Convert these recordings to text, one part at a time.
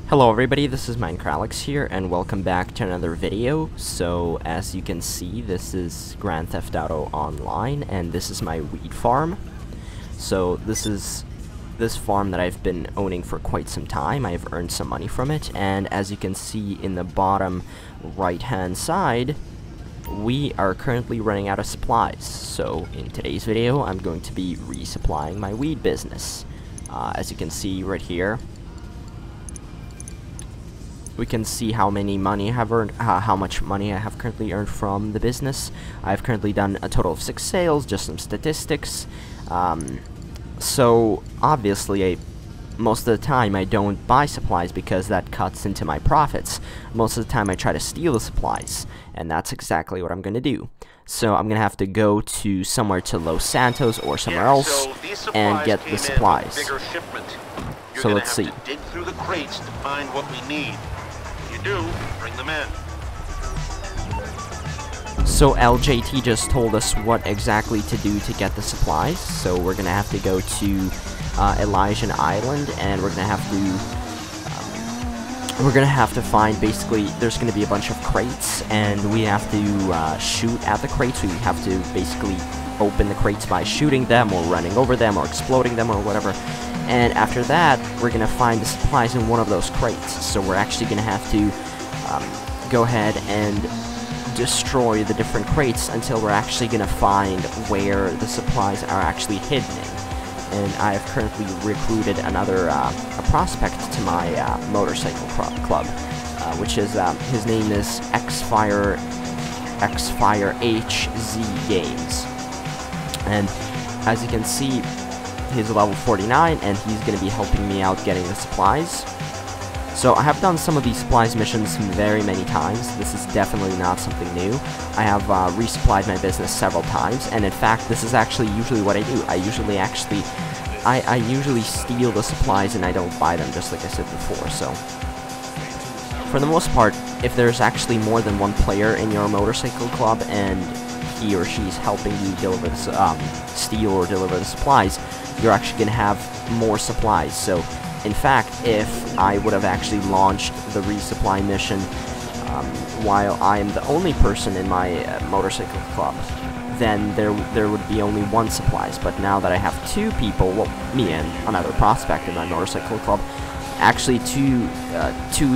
Hello everybody, this is Minecraft here, and welcome back to another video. So, as you can see, this is Grand Theft Auto Online, and this is my weed farm. So, this is this farm that I've been owning for quite some time. I've earned some money from it, and as you can see in the bottom right-hand side, we are currently running out of supplies. So, in today's video, I'm going to be resupplying my weed business. As you can see right here, we can see how many money I have earned, how much money I have currently earned from the business. I've currently done a total of 6 sales, just some statistics. So obviously, most of the time I don't buy supplies because that cuts into my profits. Most of the time I try to steal the supplies, and that's exactly what I'm going to do. So I'm going to have to go to somewhere to Los Santos or somewhere else and get the supplies. So let's see. Dig through the crates to find what we need. When you do, bring them in. So LJT just told us what exactly to do to get the supplies. So we're gonna have to go to Elysian Island, and we're gonna have to find, basically, there's gonna be a bunch of crates, and we have to shoot at the crates. We have to basically open the crates by shooting them, or running over them, or exploding them, or whatever. And after that, we're gonna find the supplies in one of those crates. So we're actually gonna have to go ahead and destroy the different crates until we're actually gonna find where the supplies are actually hidden in. And I have currently recruited another a prospect to my motorcycle club, which is his name is Xfire HZ Games. And as you can see, he's level 49, and he's going to be helping me out getting the supplies. So I have done some of these supplies missions very many times. This is definitely not something new. I have resupplied my business several times, and in fact, this is actually usually what I do. I usually steal the supplies and I don't buy them, just like I said before. So for the most part, if there's actually more than one player in your motorcycle club and he or she's helping you deliver the, steal or deliver the supplies, you're actually going to have more supplies. So, in fact, if I would have actually launched the resupply mission while I am the only person in my motorcycle club, then there would be only one supplies. But now that I have 2 people, well, me and another prospect in my motorcycle club, actually two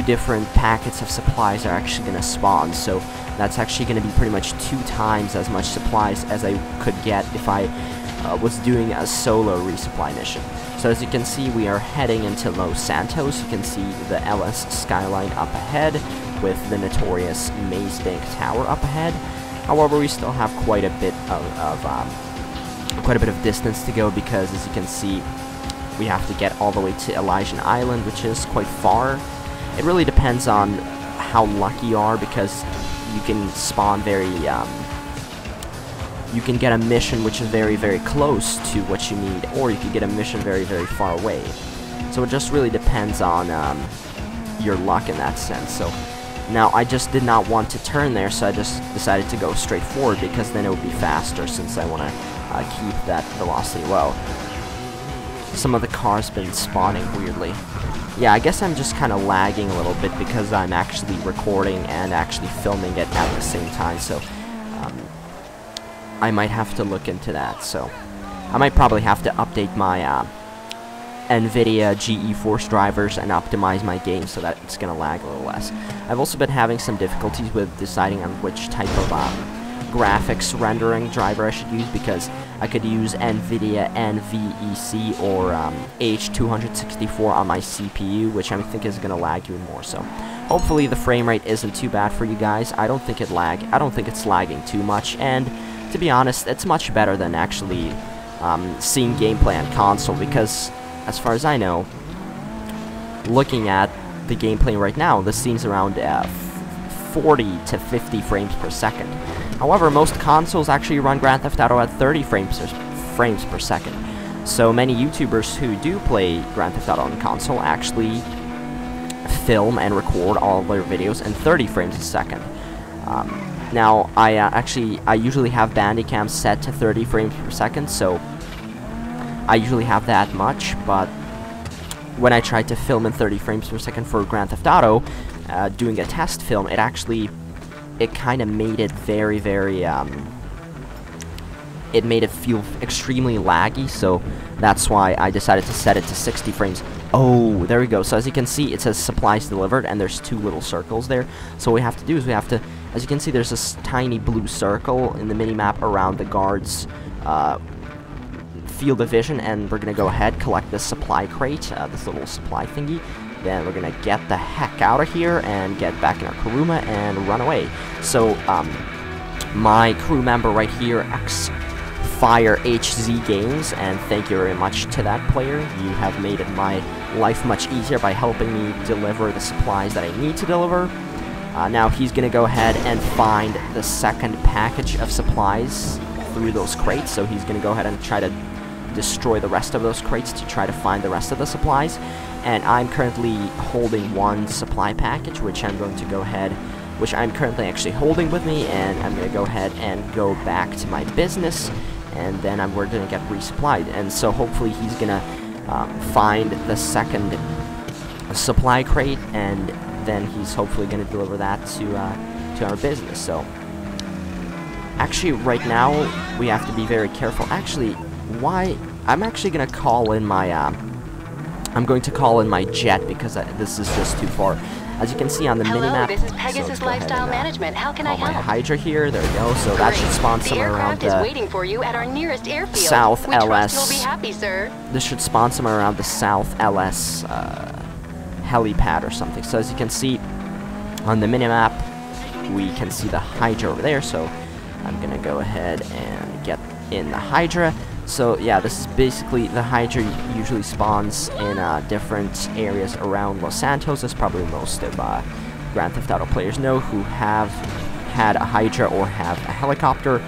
different packets of supplies are actually going to spawn. So that's actually going to be pretty much 2 times as much supplies as I could get if I was doing a solo resupply mission. So as you can see, we are heading into Los Santos. You can see the LS skyline up ahead with the notorious Maze Bank Tower up ahead. However, we still have quite a bit of distance to go, because as you can see, we have to get all the way to Elysian Island, which is quite far. It really depends on how lucky you are, because you can spawn you can get a mission which is very, very close to what you need, or you can get a mission very, very far away. So it just really depends on your luck in that sense. So now I just did not want to turn there, so I just decided to go straight forward, because then it would be faster, since I want to keep that velocity low. Some of the cars been spawning weirdly. Yeah, I guess I'm just kind of lagging a little bit because I'm actually recording and actually filming it at the same time, so I might have to look into that. So I might probably have to update my NVIDIA GeForce drivers and optimize my game so that it's going to lag a little less. I've also been having some difficulties with deciding on which type of graphics rendering driver I should use, because I could use NVIDIA NVEC or H264 on my CPU, which I think is going to lag even more. So hopefully the frame rate isn't too bad for you guys. I don't think it's lagging too much, and to be honest, it's much better than actually seeing gameplay on console, because as far as I know, looking at the gameplay right now, this seems around 40 to 50 frames per second. However, most consoles actually run Grand Theft Auto at 30 frames per second. So many YouTubers who do play Grand Theft Auto on console actually film and record all of their videos in 30 frames a second. Now, I usually have Bandicam set to 30 frames per second, so I usually have that much, but when I tried to film in 30 frames per second for Grand Theft Auto, doing a test film, it kind of made it very, it made it feel extremely laggy, so that's why I decided to set it to 60 frames. Oh, there we go. So as you can see, it says supplies delivered, and there's 2 little circles there. So what we have to do is we have to, as you can see, there's this tiny blue circle in the minimap around the guard's field of vision, and we're going to go ahead, collect this supply crate, this little supply thingy. Then we're going to get the heck out of here and get back in our Kuruma and run away. So, my crew member right here, Fire HZ Games, and thank you very much to that player. You have made my life much easier by helping me deliver the supplies that I need to deliver. Now he's going to go ahead and find the second package of supplies through those crates, so he's going to go ahead and try to destroy the rest of those crates to try to find the rest of the supplies. And I'm currently holding one supply package, which I'm going to go ahead, which I'm currently actually holding with me, and I'm going to go ahead and go back to my business, and then we're going to get resupplied. And so hopefully he's going to find the second supply crate, and then he's hopefully going to deliver that to our business. So actually right now we have to be very careful. Actually, I'm actually going to call in my I'm going to call in my jet because this is just too far. As you can see on the minimap, this is Pegasus Lifestyle Management. How can I help? My Hydra here, there we go. So that should spawn somewhere around the waiting for you at our nearest airfield. South we LS. You'll be happy, sir. This should spawn somewhere around the South LS helipad or something. So as you can see on the minimap, we can see the Hydra over there. So I'm gonna go ahead and get in the Hydra. So yeah, this is basically, the Hydra usually spawns in different areas around Los Santos, as probably most of Grand Theft Auto players know who have had a Hydra or have a helicopter.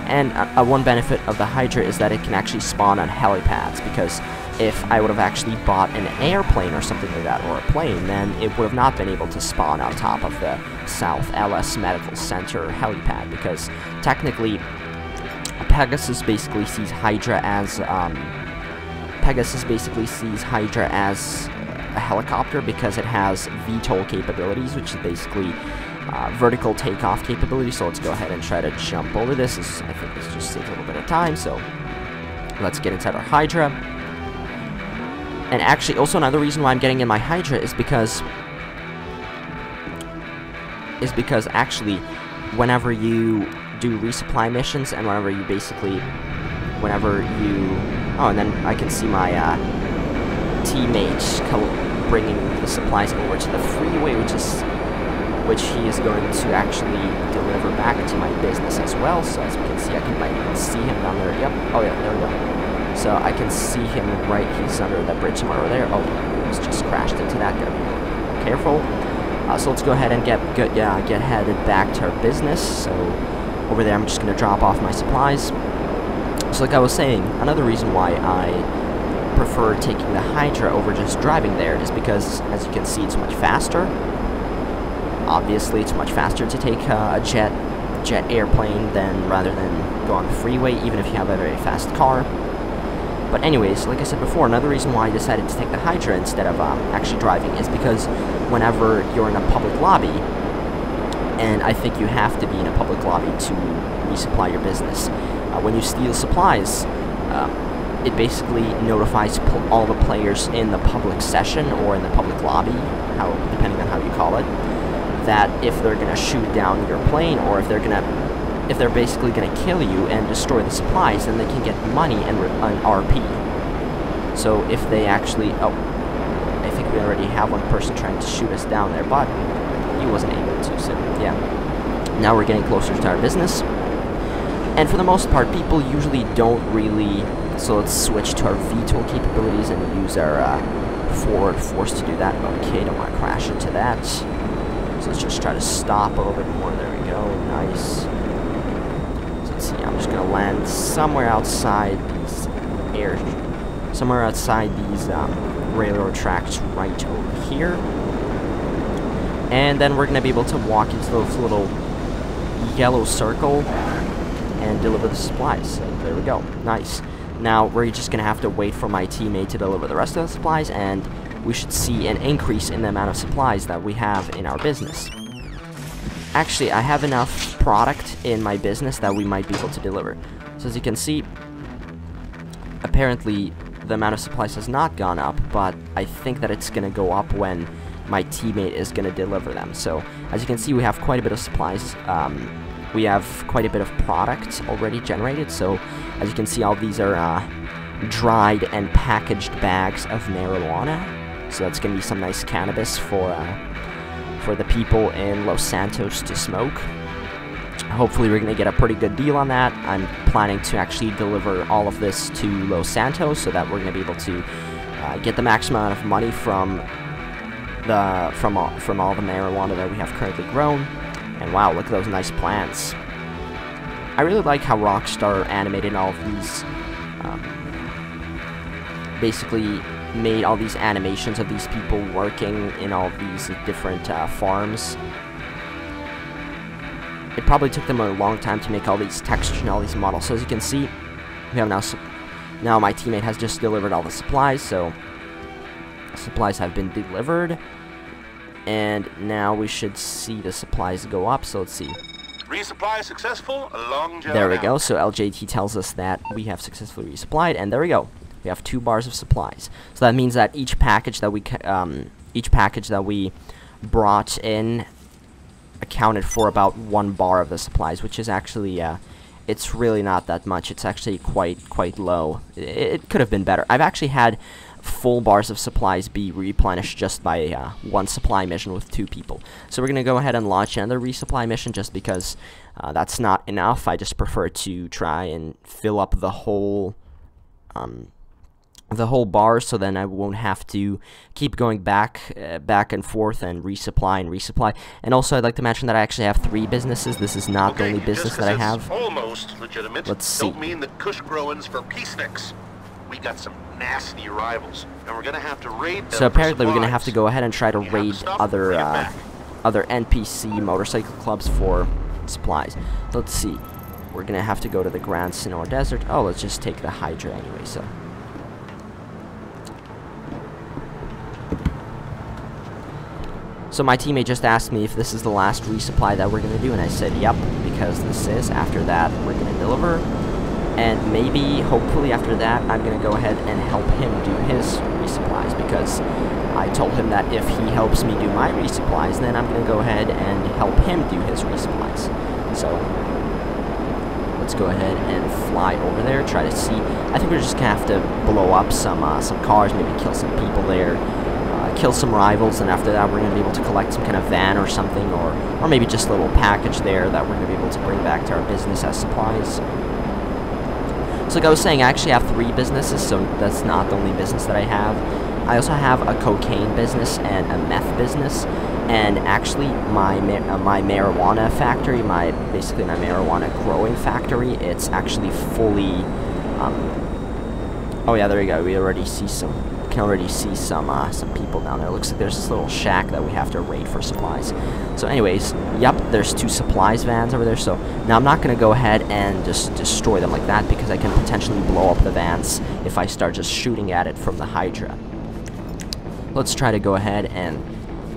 And one benefit of the Hydra is that it can actually spawn on helipads, because if I would have actually bought an airplane or something like that, or a plane, then it would have not been able to spawn on top of the South LS Medical Center helipad, because technically Pegasus basically sees Hydra as a helicopter, because it has VTOL capabilities, which is basically vertical takeoff capability. So let's go ahead and try to jump over this. I think this just saves a little bit of time, so let's get inside our Hydra. And actually, also another reason why I'm getting in my Hydra is because actually, whenever you do resupply missions, and whenever you oh, and then I can see my teammates bringing the supplies over to the freeway, which he is going to actually deliver back to my business as well. So as we can see, I can see him down there. Yep. Oh yeah, there we go. So I can see him he's under the bridge somewhere over there. Oh, he's just crashed into that. Gotta be careful. So let's go ahead and get headed back to our business. So over there, I'm just going to drop off my supplies. So like I was saying, another reason why I prefer taking the Hydra over just driving there is because, as you can see, it's much faster. Obviously, it's much faster to take a jet airplane rather than go on the freeway, even if you have a very fast car. But anyways, like I said before, another reason why I decided to take the Hydra instead of actually driving is because whenever you're in a public lobby, and I think you have to be in a public lobby to resupply your business, when you steal supplies, it basically notifies all the players in the public session or in the public lobby, depending on how you call it, that if they're gonna shoot down your plane, or if they're basically gonna kill you and destroy the supplies, then they can get money and RP. So if they actually, I think we already have one person trying to shoot us down there, but he wasn't able to. So yeah, now we're getting closer to our business. And for the most part, people usually don't really, so let's switch to our VTOL capabilities and use our forward force to do that. Okay, don't want to crash into that. So let's just try to stop a little bit more. There we go, nice. So let's see, I'm just going to land somewhere outside these railroad tracks right over here. And then we're going to be able to walk into this little yellow circle and deliver the supplies. So there we go. Nice. Now we're just going to have to wait for my teammate to deliver the rest of the supplies, and we should see an increase in the amount of supplies that we have in our business. Actually, I have enough product in my business that we might be able to deliver. So as you can see, apparently the amount of supplies has not gone up, but I think that it's going to go up when my teammate is going to deliver them. So as you can see, we have quite a bit of supplies. We have quite a bit of product already generated. So as you can see, all these are dried and packaged bags of marijuana. So that's going to be some nice cannabis for the people in Los Santos to smoke. Hopefully we're going to get a pretty good deal on that. I'm planning to actually deliver all of this to Los Santos so that we're going to be able to get the maximum amount of money from all the marijuana that we have currently grown. And wow, look at those nice plants. I really like how Rockstar animated all of these, basically made all these animations of these people working in all of these different farms. It probably took them a long time to make all these textures and all these models. So as you can see, we have now my teammate has just delivered all the supplies, so supplies have been delivered. And now we should see the supplies go up, so let's see. Resupply successful, a long journey. There we go, so LJT tells us that we have successfully resupplied, and there we go. We have 2 bars of supplies. So that means that each package that we brought in accounted for about 1 bar of the supplies, which is actually it's really not that much. It's actually quite low. It could have been better. I've actually had full bars of supplies be replenished just by 1 supply mission with 2 people. So we're gonna go ahead and launch another resupply mission just because that's not enough. I just prefer to try and fill up the whole bar, so then I won't have to keep going back and forth and resupply. And also, I'd like to mention that I actually have 3 businesses. This is not the only business that I have. Almost legitimate. Let's see. Don't mean that Kush growing's for peace fix. We got some nasty rivals, and we're gonna have to raid them. So apparently, we're gonna have to go ahead and try to raid other NPC motorcycle clubs for supplies. Let's see. We're gonna have to go to the Grand Senor Desert. Oh, let's just take the Hydra anyway. So my teammate just asked me if this is the last resupply that we're going to do, and I said, yep, because this is. After that, we're going to deliver, and maybe, hopefully after that, I'm going to go ahead and help him do his resupplies, because I told him that if he helps me do my resupplies, then I'm going to go ahead and help him do his resupplies. So, let's go ahead and fly over there, try to see. I think we're just going to have to blow up some cars, maybe kill some people there. Kill some rivals, and after that we're going to be able to collect some kind of van or something, or maybe just a little package there that we're going to be able to bring back to our business as supplies. So like I was saying, I actually have 3 businesses, so that's not the only business that I have. I also have a cocaine business and a meth business, and actually my marijuana factory, basically my marijuana growing factory, it's actually fully, oh yeah, there you go, we already see can already see some people down there. Looks like there's this little shack that we have to raid for supplies. So anyways, yep, there's 2 supplies vans over there. So now I'm not going to go ahead and just destroy them like that, because I can potentially blow up the vans if I start just shooting at it from the Hydra. Let's try to go ahead and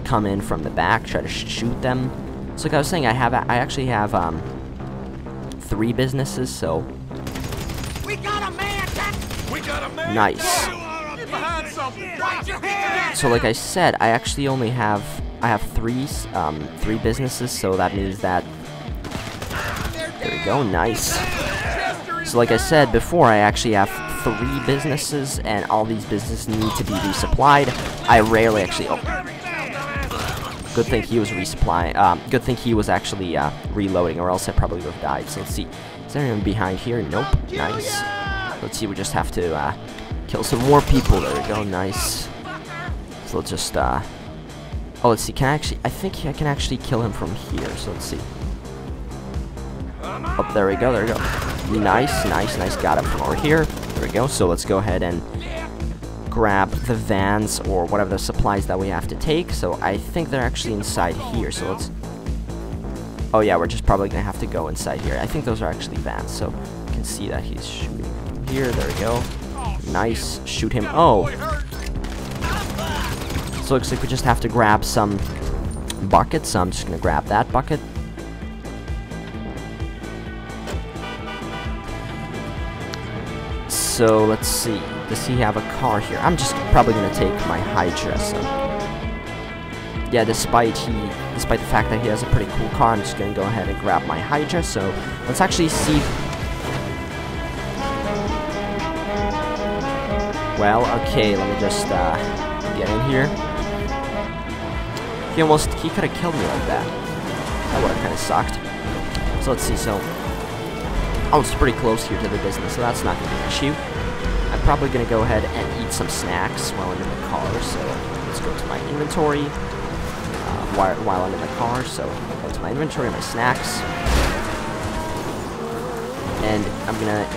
come in from the back, try to shoot them. So like I was saying, I actually have 3 businesses, so we got a man! We got a man! Nice. So like I said, I actually only have 3 businesses, so that means that, there we go, nice. So like I said before, I actually have 3 businesses, and all these businesses need to be resupplied. I rarely actually, oh, good thing he was resupplying, good thing he was actually reloading, or else I probably would have died. So let's see, is there anyone behind here? Nope, nice. Let's see, we just have to kill some more people. There we go, nice. So let's just, oh, let's see, I think I can actually kill him from here, so let's see. Oh, there we go, Nice, got him from over here. There we go, so let's go ahead and grab the vans, or whatever the supplies that we have to take. So I think they're actually inside here, so let's, oh yeah, we're just probably gonna have to go inside here. I think those are actually vans, so you can see that he's shooting from here. There we go. Nice, shoot him. Oh, So looks like we just have to grab some buckets, so I'm just gonna grab that bucket. So let's see, does he have a car here? I'm just probably gonna take my Hydra, so yeah, despite the fact that he has a pretty cool car, I'm just gonna go ahead and grab my Hydra. So let's actually see. Well, okay, let me just get in here. He could have killed me like that. That would have kind of sucked. So let's see. So I was pretty close here to the business, so that's not gonna be an issue. I'm probably gonna go ahead and eat some snacks while I'm in the car. So let's go to my inventory. While I'm in the car, so I'll go to my inventory, my snacks, and I'm gonna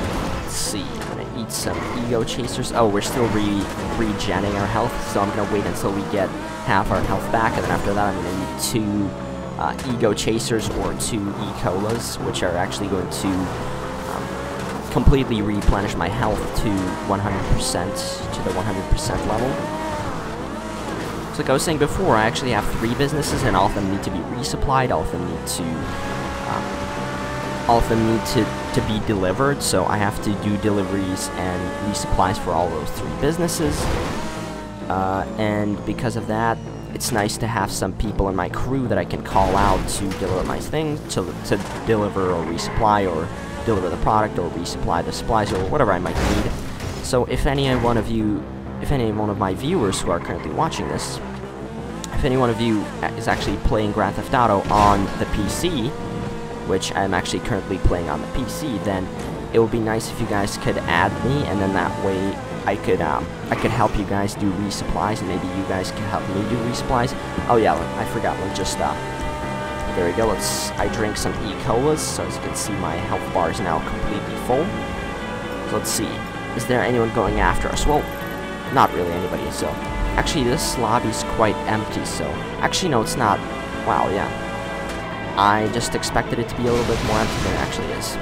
eat some ego chasers. Oh, we're still regenning our health, so I'm gonna wait until we get half our health back, and then after that I'm gonna need 2 ego chasers or 2 e-colas, which are actually going to completely replenish my health to 100%, to the 100% level. So like I was saying before, I actually have 3 businesses, and all of them need to be resupplied. All of them need to be delivered. So I have to do deliveries and resupplies for all those 3 businesses. And because of that, it's nice to have some people in my crew that I can call out to deliver my things, to deliver or resupply, or deliver the product, or resupply the supplies, or whatever I might need. So if any one of my viewers who are currently watching this, if any one of you is actually playing Grand Theft Auto on the PC, which I'm actually currently playing on the PC, then it would be nice if you guys could add me, and then that way I could help you guys do resupplies, and maybe you guys can help me do resupplies. Oh yeah, I forgot. Let me just there we go. I drank some e-colas, so as you can see, my health bar is now completely full. So let's see. Is there anyone going after us? Well, not really anybody, so actually this lobby's quite empty, so actually no, it's not. Wow, yeah, I just expected it to be a little bit more empty than it actually is.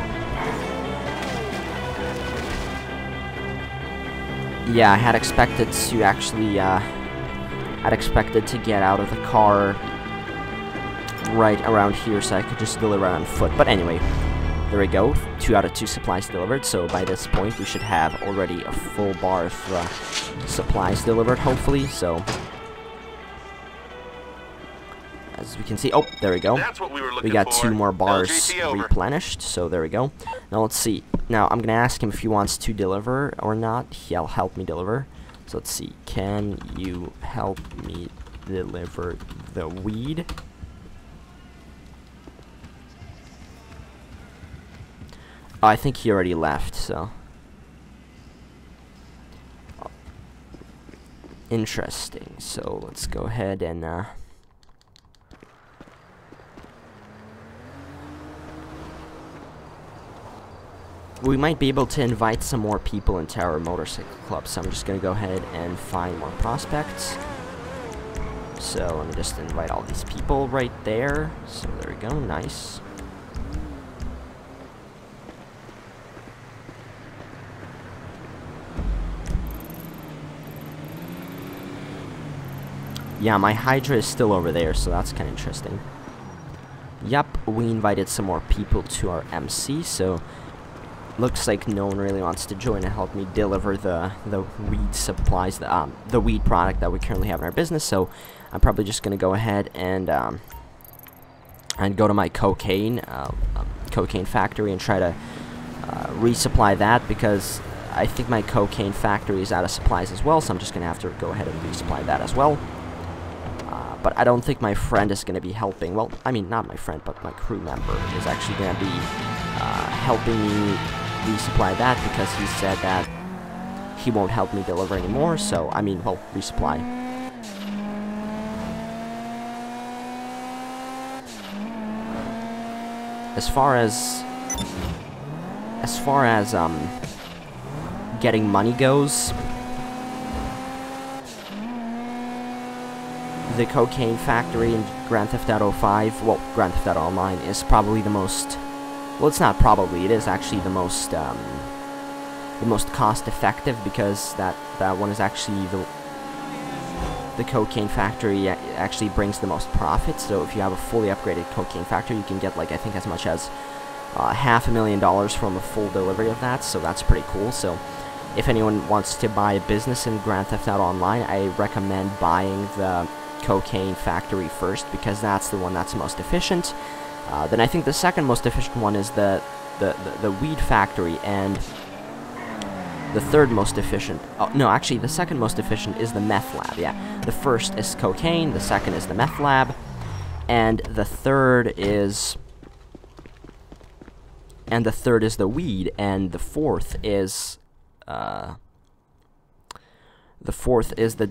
Yeah, I had expected to actually I'd expected to get out of the car right around here so I could just deliver on foot, but anyway, there we go, 2 out of 2 supplies delivered. So by this point we should have already a full bar of supplies delivered, hopefully. So as we can see, oh, there we go. That's what we were looking we got for. 2 more bars LGT over. replenished, so there we go. Now let's see. Now I'm gonna ask him if he wants to deliver or not. He'll help me deliver. So let's see. Can you help me deliver the weed? Oh, I think he already left, so. Interesting. So let's go ahead and we might be able to invite some more people into our motorcycle club, so I'm just gonna go ahead and find more prospects. So let me just invite all these people right there. So there we go, nice. Yeah, my Hydra is still over there, so that's kind of interesting. Yup, we invited some more people to our MC, so looks like no one really wants to join and help me deliver the weed supplies, the weed product that we currently have in our business. So I'm probably just gonna go ahead and go to my cocaine factory and try to resupply that, because I think my cocaine factory is out of supplies as well. So I'm just gonna have to go ahead and resupply that as well. But I don't think my friend is going to be helping. Well, I mean, not my friend, but my crew member is actually going to be helping me resupply that, because he said that he won't help me deliver anymore. So, I mean, well, resupply. As far as getting money goes, the cocaine factory in Grand Theft Auto 5, well, Grand Theft Auto Online, is probably the most, well, it's not probably, it is actually the most cost-effective, because that one is actually the cocaine factory actually brings the most profit. So if you have a fully upgraded cocaine factory, you can get, like, I think as much as $500,000 from a full delivery of that, so that's pretty cool. So if anyone wants to buy a business in Grand Theft Auto Online, I recommend buying the cocaine factory first, because that's the one that's most efficient. Then I think the second most efficient one is the weed factory, and the third most efficient, oh, no, actually the second most efficient is the meth lab. Yeah, the first is cocaine, the second is the meth lab, and the third is the weed, and the fourth is the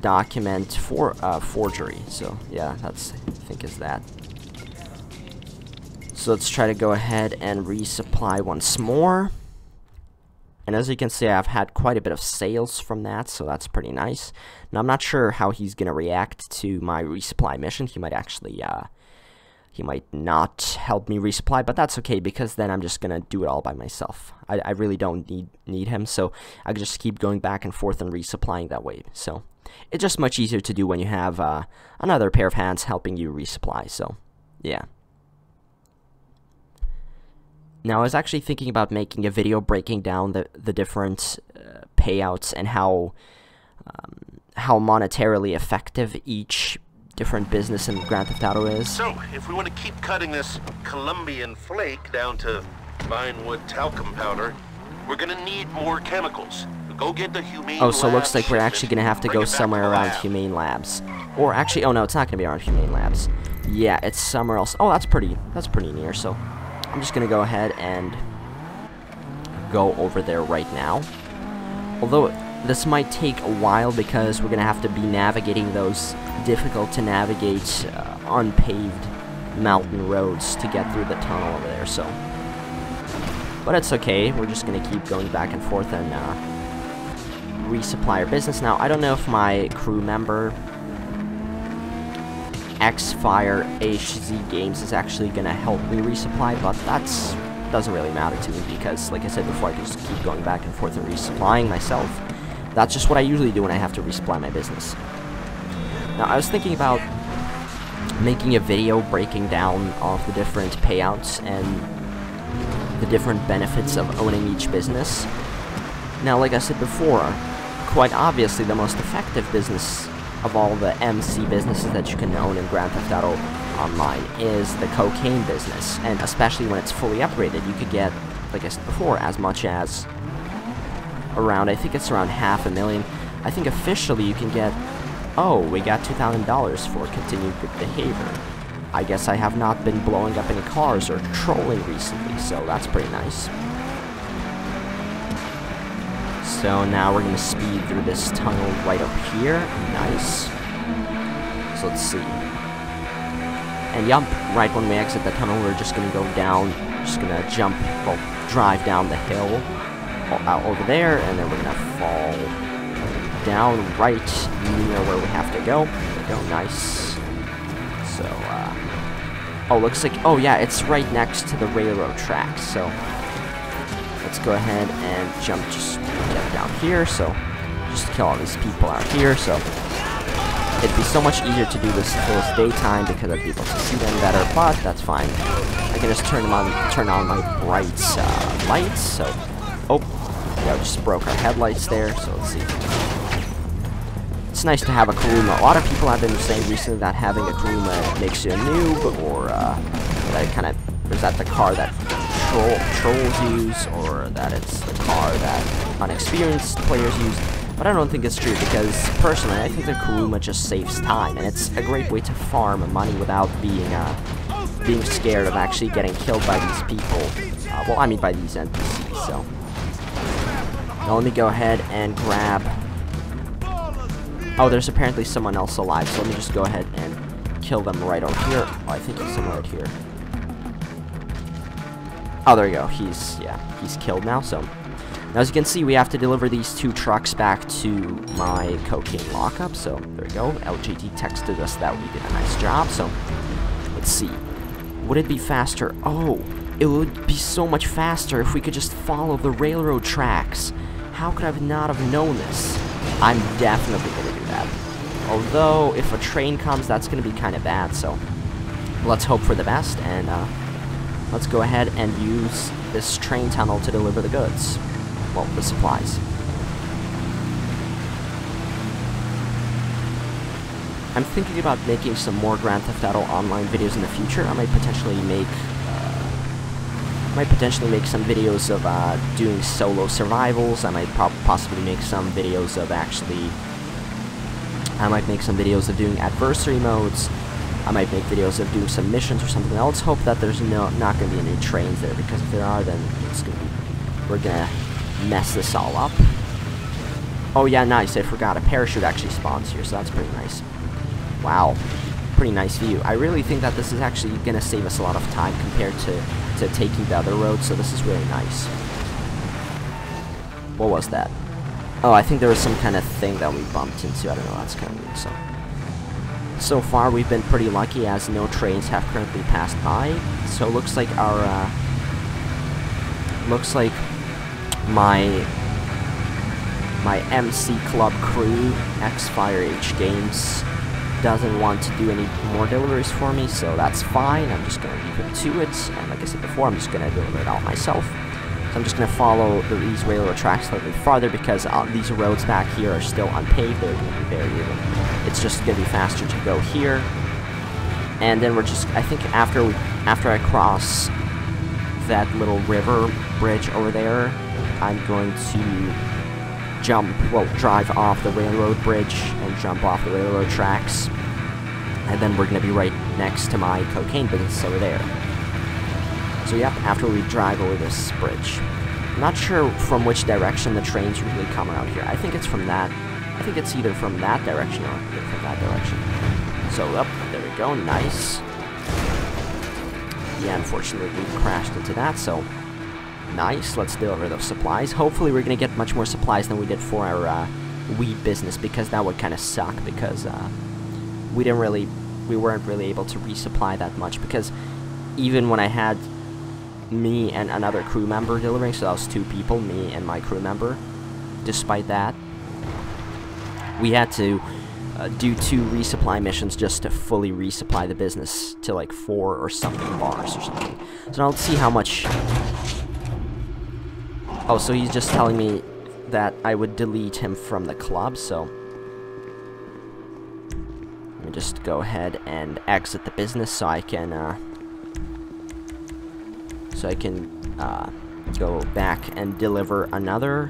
document for forgery. So yeah, that's, I think, is that. So let's try to go ahead and resupply once more. And as you can see, I've had quite a bit of sales from that, so that's pretty nice. Now, I'm not sure how he's going to react to my resupply mission. He might actually, he might not help me resupply, but that's okay, because then I'm just going to do it all by myself. I really don't need him, so I can just keep going back and forth and resupplying that way. So it's just much easier to do when you have another pair of hands helping you resupply, so yeah. Now, I was actually thinking about making a video breaking down the different payouts and how monetarily effective each different business in Grand Theft Auto is. So, if we want to keep cutting this Colombian flake down to Vinewood talcum powder, we're gonna need more chemicals. Go get the Humane Oh, so it looks Labs like we're actually gonna have to go somewhere around Humane Labs. Or actually, oh no, it's not gonna be around Humane Labs. Yeah, it's somewhere else. Oh, that's pretty near, so I'm just gonna go ahead and go over there right now. Although this might take a while, because we're gonna have to be navigating those difficult to navigate unpaved mountain roads to get through the tunnel over there. So, but it's okay. We're just gonna keep going back and forth and resupply our business. Now, I don't know if my crew member Xfire HZ Games is actually gonna help me resupply, but that's doesn't really matter to me, because, like I said before, I can just keep going back and forth and resupplying myself. That's just what I usually do when I have to resupply my business. Now, I was thinking about making a video breaking down all of the different payouts and the different benefits of owning each business. Now, like I said before, quite obviously the most effective business of all the MC businesses that you can own in Grand Theft Auto Online is the cocaine business, and especially when it's fully upgraded, you could get, like I said before, as much as around, I think it's around $500,000. I think officially you can get, oh, we got $2,000 for continued good behavior. I guess I have not been blowing up any cars or trolling recently, so that's pretty nice. So now we're gonna speed through this tunnel right up here. Nice. So let's see. And yup, right when we exit the tunnel, we're just gonna go down, just gonna jump, well, drive down the hill out over there, and then we're gonna fall down right near where we have to go. There we go, nice. So, oh, looks like, oh yeah, it's right next to the railroad tracks, so let's go ahead and jump, just get down here, so just kill all these people out here. So it'd be so much easier to do this until it's daytime, because I'd be able to see them better, but that's fine. I can just turn on my bright lights, so, oh, yeah, I just broke our headlights there, so let's see. It's nice to have a Kuruma. A lot of people have been saying recently that having a Kuruma makes you a noob, or that it kind of, is that the car that trolls use, or that it's the car that unexperienced players use. But I don't think it's true, because personally I think the Kuruma just saves time, and it's a great way to farm money without being scared of actually getting killed by these people. Well, I mean by these NPCs. So now let me go ahead and grab. Oh, there's apparently someone else alive, so let me just go ahead and kill them right over here. Oh, I think he's somewhere right here. Oh, there you go. He's killed now. So now, as you can see, we have to deliver these 2 trucks back to my cocaine lockup. So there we go. LGT texted us that we did a nice job. So let's see. Would it be faster? Oh, it would be so much faster if we could just follow the railroad tracks. How could I not have known this? I'm definitely going to do that. Although, if a train comes, that's going to be kind of bad, so let's hope for the best, and let's go ahead and use this train tunnel to deliver the goods. Well, the supplies. I'm thinking about making some more Grand Theft Auto Online videos in the future. I might potentially make some videos of doing solo survivals. I might possibly make some videos of doing adversary modes. I might make videos of doing some missions or something. Now let's hope that there's not going to be any trains there, because if there are, then we're gonna mess this all up. Oh yeah, nice. I forgot. A parachute actually spawns here, so that's pretty nice. Wow, pretty nice view. I really think that this is actually going to save us a lot of time compared to taking the other road, so this is really nice. What was that? Oh, I think there was some kind of thing that we bumped into. I don't know, that's kind of weird. So far we've been pretty lucky, as no trains have currently passed by. So it looks like our, my MC Club crew, X-Fire H Games, doesn't want to do any more deliveries for me, so that's fine. I'm just going to leave him to it, and like I said before, I'm just going to deliver it all myself. So I'm just going to follow these railroad tracks a little bit farther, because these roads back here are still unpaved. They're going to be very even. It's just going to be faster to go here, and then we're just, I think after I cross that little river bridge over there, I'm going to drive off the railroad bridge and jump off the railroad tracks, and then we're going to be right next to my cocaine business over there. So yep, after we drive over this bridge. I'm not sure from which direction the trains usually come around here. I think it's from that, I think it's either from that direction or from that direction. So up, there we go, nice. Yeah, unfortunately we crashed into that, so nice, let's deliver those supplies. Hopefully we're going to get much more supplies than we did for our weed business, because that would kind of suck, because we weren't really able to resupply that much, because even when I had me and another crew member delivering, so that was 2 people, me and my crew member, despite that, we had to do 2 resupply missions just to fully resupply the business to like 4 or something bars or something. So now let's see how much. Oh, so he's just telling me that I would delete him from the club, so let me just go ahead and exit the business so I can go back and deliver another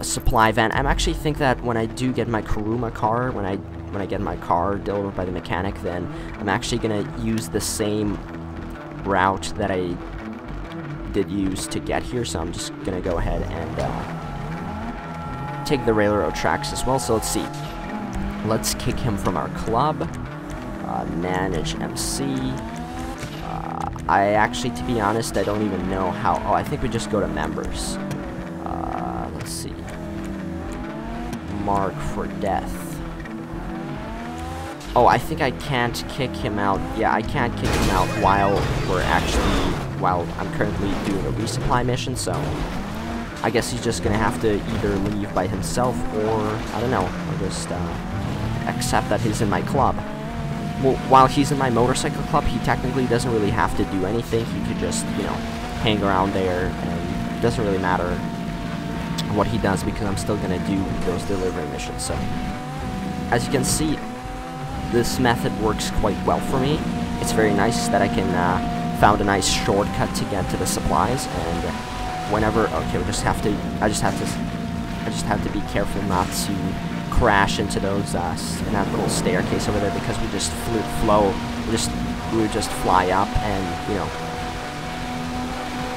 supply van. I'm actually think that when I do get my Kuruma car, when I get my car delivered by the mechanic, then I'm actually gonna use the same route that I did use to get here, so I'm just gonna go ahead and take the railroad tracks as well. So let's see, let's kick him from our club, manage MC. I actually, to be honest, I don't even know how. Oh, I think we just go to members. Let's see, mark for death. Oh, I think I can't kick him out. Yeah, I can't kick him out while I'm currently doing a resupply mission, so I guess he's just gonna have to either leave by himself, or, I don't know, or just accept that he's in my club. Well, while he's in my motorcycle club, he technically doesn't really have to do anything. He could just, you know, hang around there, and it doesn't really matter what he does, because I'm still gonna do those delivery missions. So, as you can see, this method works quite well for me. It's very nice that I can found a nice shortcut to get to the supplies, and whenever, okay, I just have to be careful not to crash into those in that little staircase over there, because we just we would just fly up and, you know,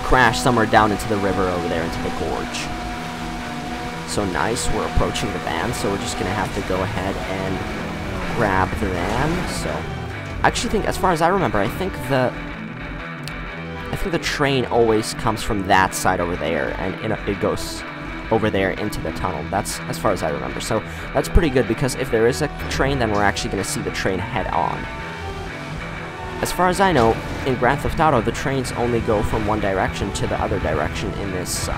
crash somewhere down into the river over there, into the gorge. So nice, we're approaching the van, so we're just gonna have to go ahead and grab the van. So I actually think, as far as I remember, I think the train always comes from that side over there, and it goes over there into the tunnel. That's as far as I remember. So that's pretty good, because if there is a train, then we're actually going to see the train head on. As far as I know, in Grand Theft Auto, the trains only go from one direction to the other direction in this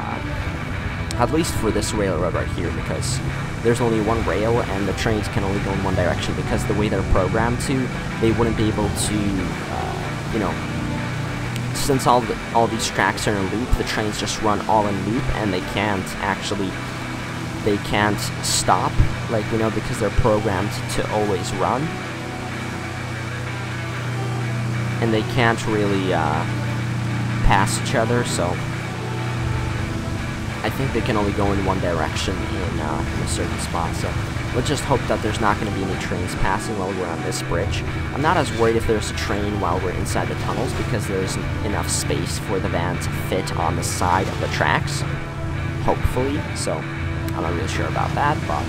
At least for this railroad right here, because there's only one rail and the trains can only go in one direction, because the way they're programmed to, they wouldn't be able to, you know, since all these tracks are in a loop, the trains just run all in loop, and they can't stop, like, you know, because they're programmed to always run. And they can't really, pass each other, so I think they can only go in one direction in a certain spot, so let's just hope that there's not going to be any trains passing while we're on this bridge. I'm not as worried if there's a train while we're inside the tunnels, because there's enough space for the van to fit on the side of the tracks, hopefully, so I'm not really sure about that, but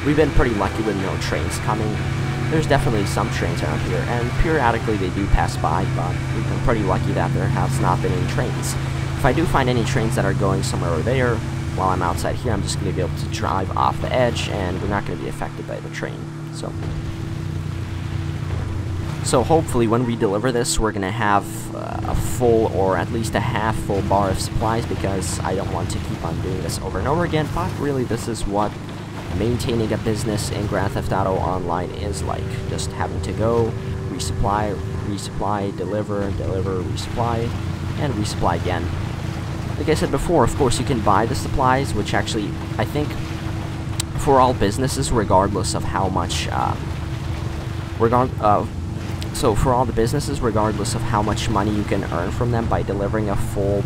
we've been pretty lucky with no trains coming. There's definitely some trains around here, and periodically they do pass by, but we've been pretty lucky that there has not been any trains. If I do find any trains that are going somewhere over there, while I'm outside here, I'm just going to be able to drive off the edge, and we're not going to be affected by the train. So hopefully when we deliver this, we're going to have a full, or at least a half-full bar of supplies, because I don't want to keep on doing this over and over again, but really this is what maintaining a business in Grand Theft Auto Online is like. Just having to go, resupply, resupply, deliver, deliver, resupply, and resupply again. Like I said before, of course, you can buy the supplies, which actually, I think, for all businesses, regardless of how much, so for all the businesses, regardless of how much money you can earn from them by delivering a full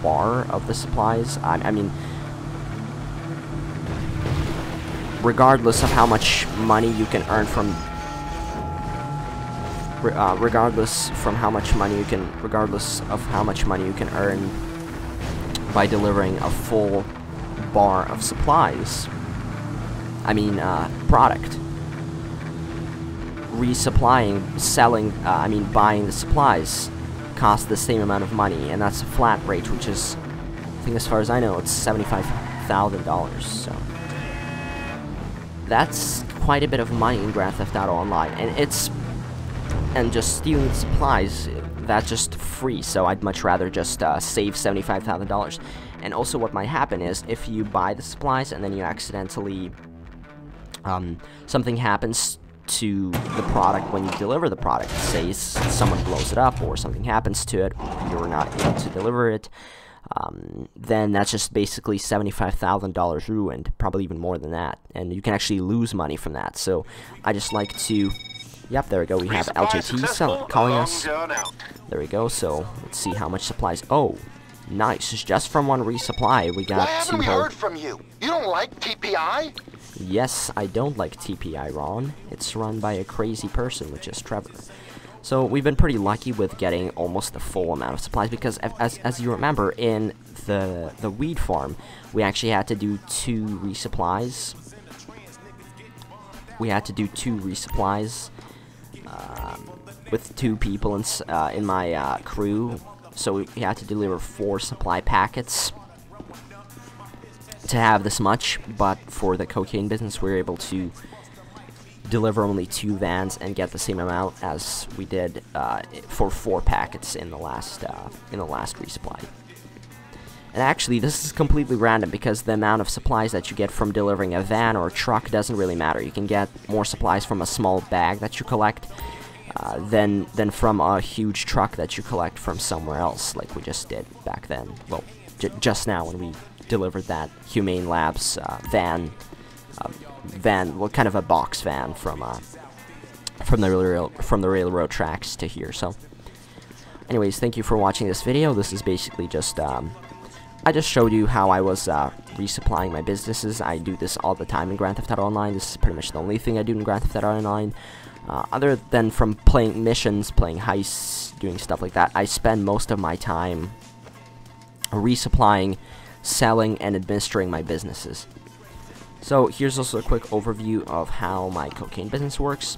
bar of the supplies, I mean, regardless of how much money you can earn from, regardless of how much money you can earn by delivering a full bar of supplies, I mean, product. Resupplying, selling, buying the supplies costs the same amount of money, and that's a flat rate, which is, I think as far as I know, it's $75,000, so that's quite a bit of money in Grand Theft Auto Online, and just stealing the supplies, that's just free, so I'd much rather just save $75,000. And also what might happen is, if you buy the supplies and then you accidentally, something happens to the product when you deliver the product, say someone blows it up or something happens to it, you're not able to deliver it, then that's just basically $75,000 ruined, probably even more than that, and you can actually lose money from that. So I just like to, yep, there we go, we have LJT calling us, there we go. So let's see how much supplies. Oh, nice, just from one resupply we got Why haven't we heard from you? You don't like TPI? Yes, I don't like TPI, Ron. It's run by a crazy person, which is Trevor. So we've been pretty lucky with getting almost the full amount of supplies, because as you remember, in the weed farm, we actually had to do 2 resupplies. We had to do 2 resupplies with 2 people in my crew, so we had to deliver 4 supply packets to have this much, but for the cocaine business, we were able to deliver only 2 vans and get the same amount as we did for 4 packets in the last resupply. And actually, this is completely random, because the amount of supplies that you get from delivering a van or a truck doesn't really matter. You can get more supplies from a small bag that you collect than from a huge truck that you collect from somewhere else, like we just did back then. Well, just now when we delivered that Humane Labs van, well, kind of a box van from the railroad tracks to here. So, anyways, thank you for watching this video. This is basically just I just showed you how I was resupplying my businesses. I do this all the time in Grand Theft Auto Online. This is pretty much the only thing I do in Grand Theft Auto Online. Other than from playing missions, playing heists, doing stuff like that, I spend most of my time resupplying, selling, and administering my businesses. So here's also a quick overview of how my cocaine business works.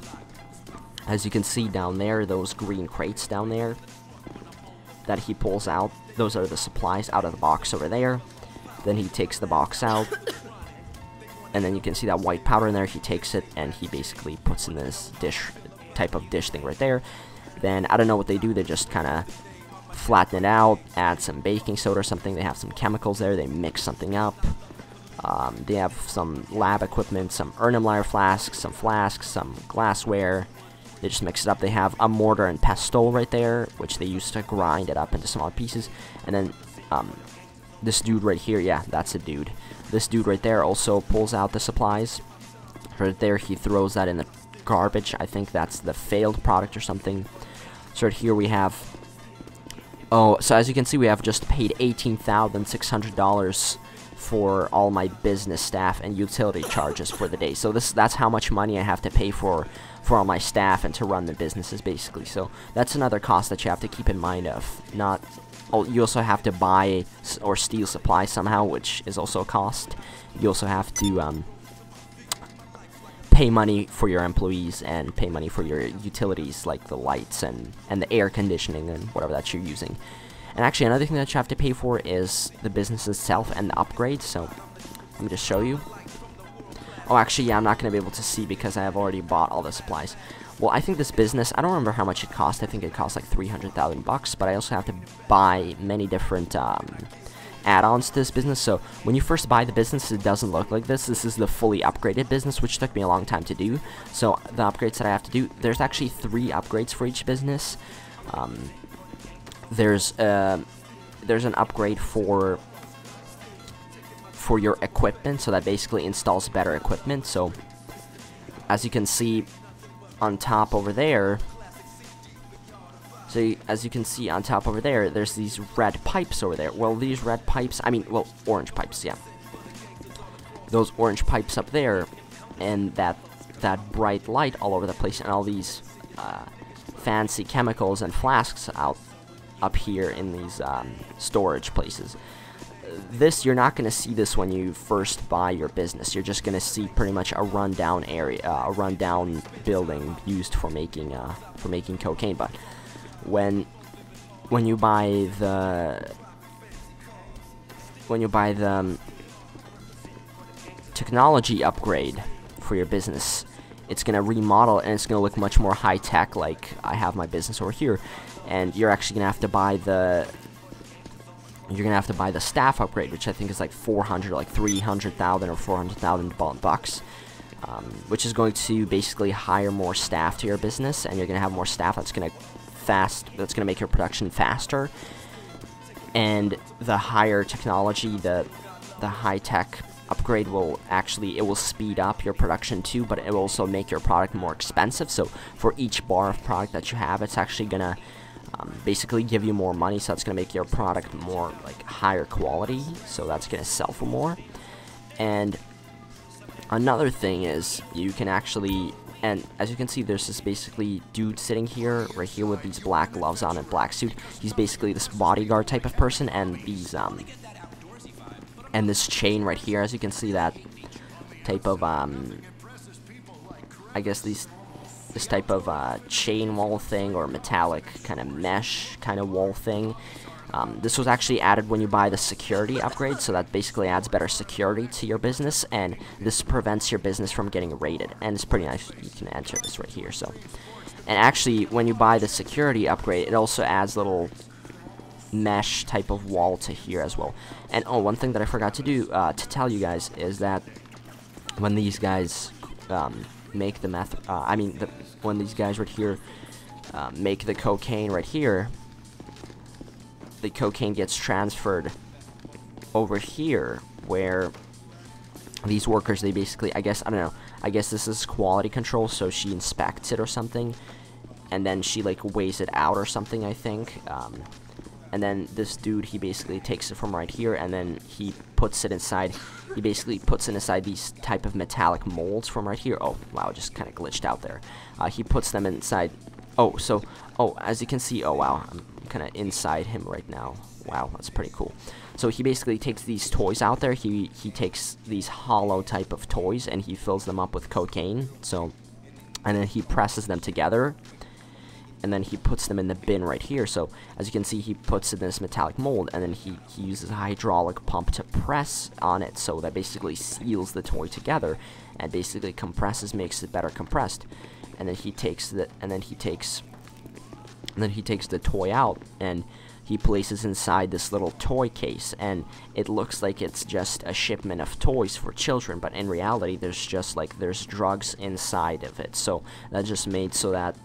As you can see down there, those green crates down there that he pulls out, those are the supplies out of the box over there. Then he takes the box out, and then you can see that white powder in there. He takes it and he basically puts in this type of dish thing right there. Then I don't know what they do, they just kind of flatten it out, add some baking soda or something. They have some chemicals there. They mix something up. They have some lab equipment, some Erlenmeyer flasks, some glassware. They just mix it up. They have a mortar and pestle right there, which they use to grind it up into smaller pieces. And then this dude right here, yeah, that's a dude. This dude right there also pulls out the supplies. Right there, he throws that in the garbage. I think that's the failed product or something. So right here we have... Oh, so as you can see, we have just paid $18,600 for all my business staff and utility charges for the day. So that's how much money I have to pay for all my staff and to run the businesses, basically. So that's another cost that you have to keep in mind of. Not... Oh, you also have to buy or steal supplies somehow, which is also a cost. You also have to pay money for your employees and pay money for your utilities, like the lights and the air conditioning and whatever that you're using. And actually, another thing that you have to pay for is the business itself and the upgrades. So let me just show you. Oh, actually, yeah, I'm not going to be able to see because I have already bought all the supplies. Well, I think this business, I don't remember how much it cost. I think it cost like 300,000 bucks, but I also have to buy many different add-ons to this business. So when you first buy the business, it doesn't look like this. This is the fully upgraded business, which took me a long time to do. So the upgrades that I have to do, there's actually 3 upgrades for each business. There's an upgrade for your equipment, so that basically installs better equipment. So as you can see on top over there, there's these red pipes over there. Well, these red pipes, well, orange pipes, yeah. Those orange pipes up there, and that bright light all over the place, and all these fancy chemicals and flasks up here in these storage places. This, you're not going to see this when you first buy your business. You're just going to see pretty much a rundown area, a rundown building used for making cocaine. But when you buy the technology upgrade for your business, it's going to remodel and it's going to look much more high tech. Like I have my business over here, and you're actually going to have to buy the staff upgrade, which I think is like 300,000 or 400,000 bucks, which is going to basically hire more staff to your business, and you're going to have more staff that's going to make your production faster. And the higher technology, the high-tech upgrade will speed up your production too, but it will also make your product more expensive. So for each bar of product that you have, it's actually going to basically give you more money, so it's going to make your product more like higher quality, so that's going to sell for more. And another thing is you can actually, and as you can see, there's this basically dude sitting here right here with these black gloves on and black suit. He's basically this bodyguard type of person, and these and this chain right here, as you can see, that type of I guess this type of chain wall thing, or metallic kind of mesh kind of wall thing. This was actually added when you buy the security upgrade, so that basically adds better security to your business, and this prevents your business from getting raided. And it's pretty nice. You can enter this right here. So, and actually, when you buy the security upgrade, it also adds little mesh type of wall to here as well. And oh, one thing that I forgot to do to tell you guys is that when these guys make the meth, when these guys right here make the cocaine right here, the cocaine gets transferred over here, where these workers, they basically, I guess this is quality control, so she inspects it or something, and then she like weighs it out or something, I think, and then this dude, he basically takes it from right here, and then he puts it inside. He basically puts it inside these type of metallic molds from right here. Oh, wow, it just kind of glitched out there. He puts them inside. Oh, so, oh, as you can see, oh, wow, I'm kind of inside him right now. Wow, that's pretty cool. So he basically takes these toys out there. He takes these hollow type of toys, and he fills them up with cocaine. So, and then he presses them together, and then he puts them in the bin right here. So as you can see, he puts it in this metallic mold, and then he uses a hydraulic pump to press on it, so that basically seals the toy together and basically compresses, makes it better compressed. And then he takes the toy out, and he places inside this little toy case, and it looks like it's just a shipment of toys for children, but in reality there's just like there's drugs inside of it. So that just made so that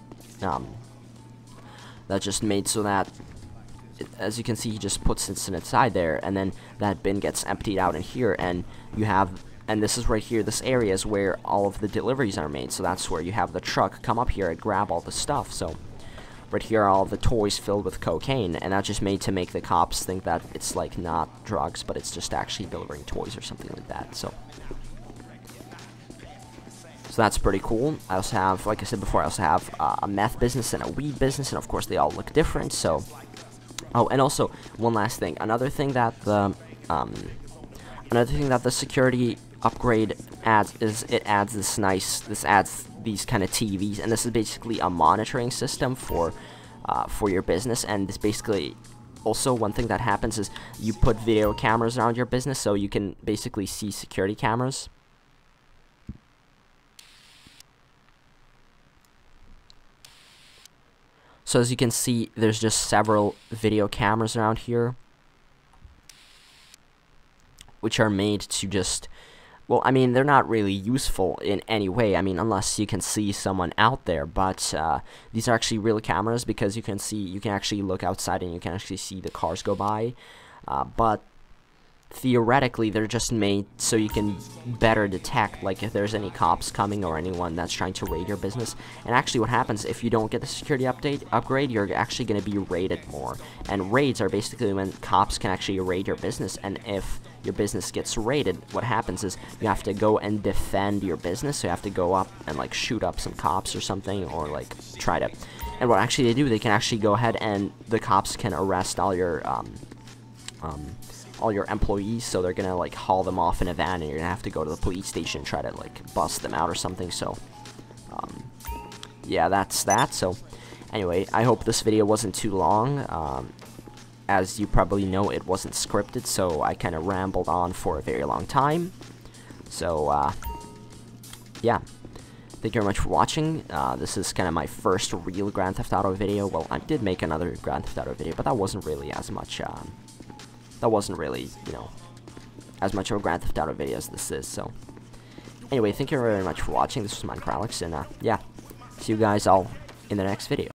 as you can see, he just puts it inside there, and then that bin gets emptied out in here, and you have, and this is right here, this area is where all of the deliveries are made, so that's where you have the truck come up here and grab all the stuff. So right here are all the toys filled with cocaine, and that's just made to make the cops think that it's like not drugs, but it's just actually delivering toys or something like that. So that's pretty cool. I also have, like I said before, I also have a meth business and a weed business, and of course they all look different. So, oh, and also one last thing. Another thing that the security upgrade adds is it adds these kind of TVs, and this is basically a monitoring system for your business. And this basically also, one thing that happens is you put video cameras around your business, so you can basically see security cameras. So as you can see, there's just several video cameras around here, which are made to just, well, I mean, they're not really useful in any way, I mean, unless you can see someone out there, but these are actually real cameras, because you can actually look outside and you can actually see the cars go by, but theoretically they're just made so you can better detect, like, if there's any cops coming or anyone that's trying to raid your business. And actually what happens if you don't get the security upgrade, you're actually going to be raided more, and raids are basically when cops can actually raid your business. And if your business gets raided, what happens is you have to go and defend your business, so you have to go up and like shoot up some cops or something, or like try to, and what actually they do, they can actually go ahead and the cops can arrest all your employees, so they're gonna like haul them off in a van, and you're gonna have to go to the police station and try to like bust them out or something. So yeah, that's that. So anyway, I hope this video wasn't too long. As you probably know, it wasn't scripted, so I kind of rambled on for a very long time. So yeah, thank you very much for watching. This is kind of my first real Grand Theft Auto video. Well, I did make another Grand Theft Auto video, but that wasn't really as much that wasn't really, you know, as much of a Grand Theft Auto video as this is. So anyway, thank you very much for watching. This was Minecraft Alex, and yeah, see you guys all in the next video.